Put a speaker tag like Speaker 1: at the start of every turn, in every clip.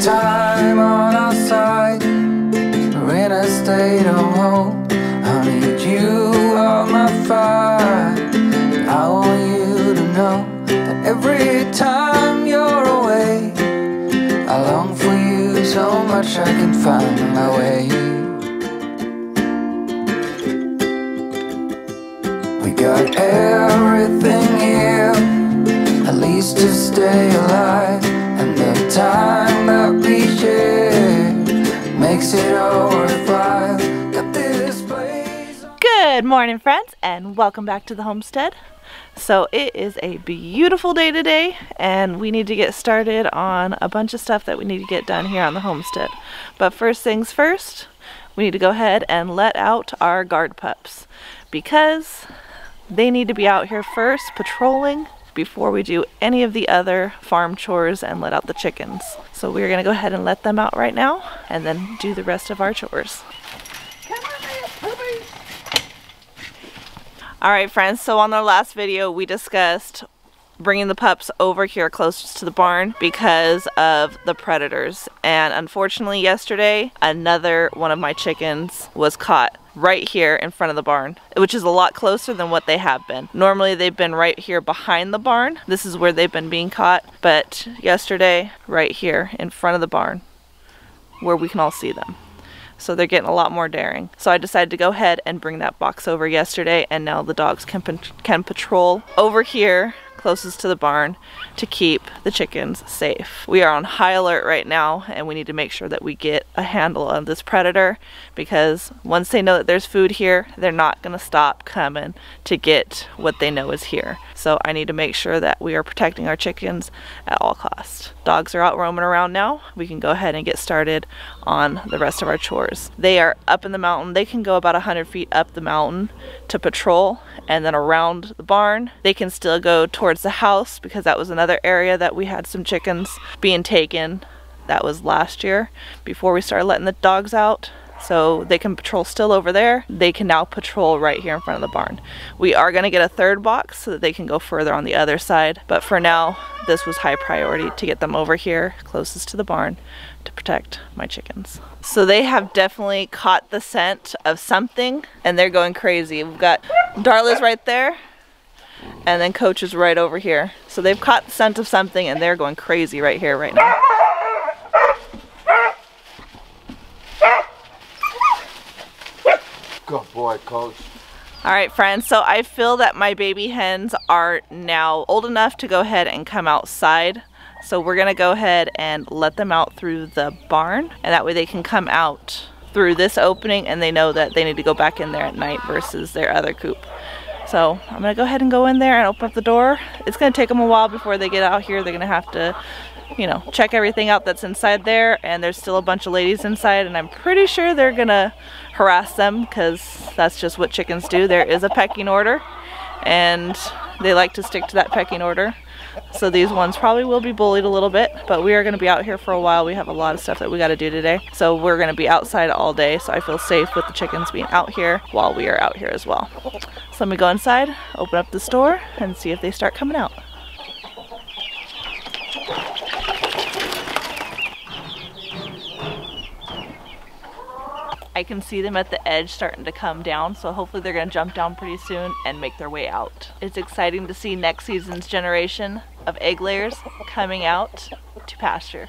Speaker 1: time on our side. We're in a state of hope. I need you on my fire. I want you to know that every time you're away, I long for you so much I can find my way. We got everything here, at least to stay alive. And the time that we share makes it all worthwhile. Got this place.
Speaker 2: Good morning, friends, and welcome back to the homestead. So it is a beautiful day today, and we need to get started on a bunch of stuff that we need to get done here on the homestead. But first things first, we need to go ahead and let out our guard pups, because they need to be out here first patrolling before we do any of the other farm chores and let out the chickens. So we're gonna go ahead and let them out right now and then do the rest of our chores. All right, friends, so on our last video we discussed bringing the pups over here closest to the barn because of the predators. And unfortunately yesterday, another one of my chickens was caught right here in front of the barn, which is a lot closer than what they have been. Normally they've been right here behind the barn. This is where they've been being caught, but yesterday right here in front of the barn where we can all see them. So they're getting a lot more daring. So I decided to go ahead and bring that box over yesterday, and now the dogs can patrol over here closest to the barn to keep the chickens safe. We are on high alert right now, and we need to make sure that we get a handle on this predator, because once they know that there's food here, they're not going to stop coming to get what they know is here. So I need to make sure that we are protecting our chickens at all costs. Dogs are out roaming around now. We can go ahead and get started on the rest of our chores. They are up in the mountain. They can go about 100 feet up the mountain to patrol, and then around the barn. They can still go towards the house, because that was another area that we had some chickens being taken. That was last year before we started letting the dogs out. So they can patrol still over there. They can now patrol right here in front of the barn. We are going to get a third box so that they can go further on the other side. But for now, this was high priority to get them over here closest to the barn to protect my chickens. So they have definitely caught the scent of something, and they're going crazy. We've got Darla's right there, and then Coach is right over here. So they've caught the scent of something, and they're going crazy right here right now.
Speaker 1: Good boy, Coach.
Speaker 2: All right, friends, so I feel that my baby hens are now old enough to go ahead and come outside. So we're gonna go ahead and let them out through the barn, and that way they can come out through this opening, and they know that they need to go back in there at night versus their other coop. So I'm gonna go ahead and go in there and open up the door. It's gonna take them a while before they get out here. They're gonna have to, you know, check everything out that's inside there, and there's still a bunch of ladies inside, and I'm pretty sure they're gonna harass them, because that's just what chickens do. There is a pecking order, and they like to stick to that pecking order. So these ones probably will be bullied a little bit, but we are going to be out here for a while. We have a lot of stuff that we got to do today. So we're going to be outside all day, so I feel safe with the chickens being out here while we are out here as well. So let me go inside, open up this door, and see if they start coming out. I can see them at the edge starting to come down, so hopefully they're going to jump down pretty soon and make their way out. It's exciting to see next season's generation of egg layers coming out to pasture.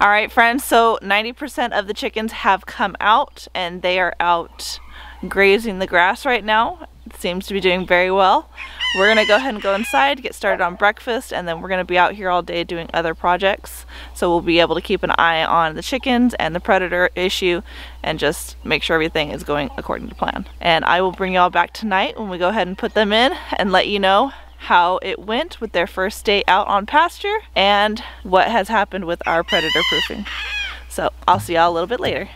Speaker 2: All right, friends, so 90% of the chickens have come out, and they are out grazing the grass right now. It seems to be doing very well. We're gonna go ahead and go inside, get started on breakfast, and then we're gonna be out here all day doing other projects. So we'll be able to keep an eye on the chickens and the predator issue, and just make sure everything is going according to plan. And I will bring y'all back tonight when we go ahead and put them in, and let you know how it went with their first day out on pasture, and what has happened with our predator proofing. So I'll see y'all a little bit later.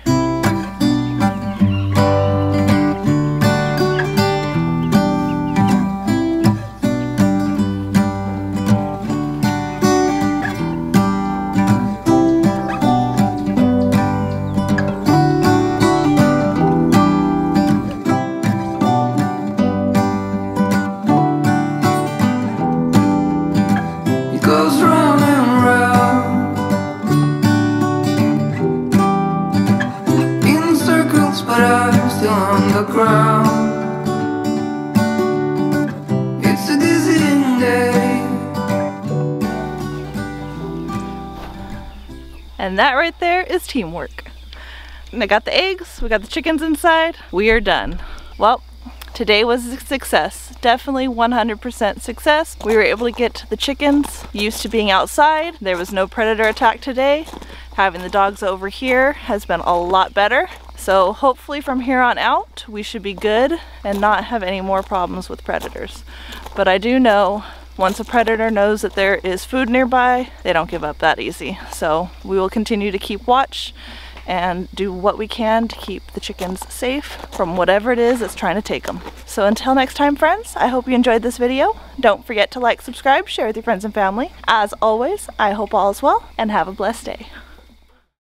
Speaker 1: ground. It's a dizzying day.
Speaker 2: And that right there is teamwork. And I got the eggs, we got the chickens inside, we are done. Well, today was a success. Definitely 100% success. We were able to get the chickens used to being outside. There was no predator attack today. Having the dogs over here has been a lot better. So hopefully from here on out, we should be good and not have any more problems with predators. But I do know once a predator knows that there is food nearby, they don't give up that easy. So we will continue to keep watch and do what we can to keep the chickens safe from whatever it is that's trying to take them. So until next time, friends, I hope you enjoyed this video. Don't forget to like, subscribe, share with your friends and family. As always, I hope all is well and have a blessed day.